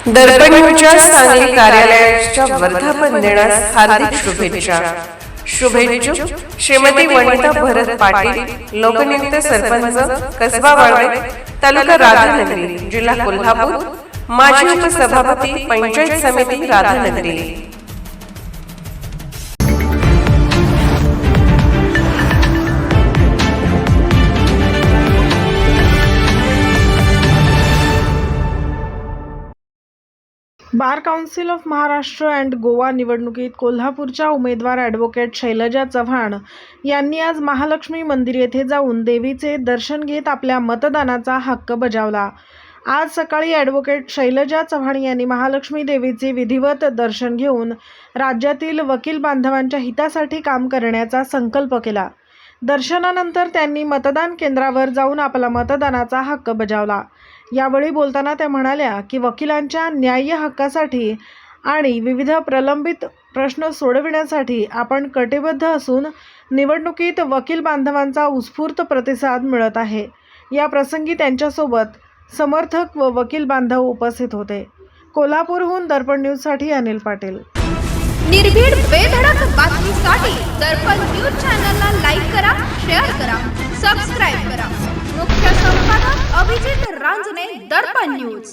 दर्पण न्यूजच्या सांगली कार्यालयाच्या वर्धापन दिनास हार्दिक शुभेच्छा. शुभेच्छुक श्रीमती वनिता भरत पाटील, लोकनियुक्त सरपंच कसबा वाळवे, तालुका राधानगरी, जिल्हा कोल्हापूर, माजी उपसभापती पंचायत समिती Radhanagari. Bar council of Maharashtra and Goa निवडणुकीत कोल्हापूरच्या उमेदवार ॲडव्होकेट शैलजा चव्हाण यांनी आज महालक्ष्मी मंदिर येथे जाऊन देवीचे दर्शन घेत आपल्या मतदानाचा हक्क बजावला. आज सकाळी ॲडव्होकेट शैलजा चव्हाण यांनी महालक्ष्मी देवीचे विधिवत दर्शन घेऊन राज्यातील वकील बांधवांच्या हितासाठी काम करण्याचा संकल्प केला. दर्शनानंतर त्यांनी मतदान केंद्रावर जाऊन आपला मतदानाचा हक्क बजावला. यावेळी बोलताना त्या म्हणाल्या की वकिलांच्या न्याय्य हक्कासाठी आणि विविध प्रलंबित प्रश्न सोडविण्यासाठी आपण कटिबद्ध असून निवडणुकीत वकील बांधवांचा उत्स्फूर्त प्रतिसाद मिळत आहे. या प्रसंगी त्यांच्यासोबत समर्थक व वकील बांधव उपस्थित होते. कोल्हापूरहून दर्पण न्यूजसाठी अनिल पाटील. निर्भीड बेधडक बातमीसाठी दर्पण न्यूज चॅनलला लाईक करा, शेअर करा, सबस्क्राईब करा. मुख्य संपादक अभिजित रांजणे, दर्पण न्यूज.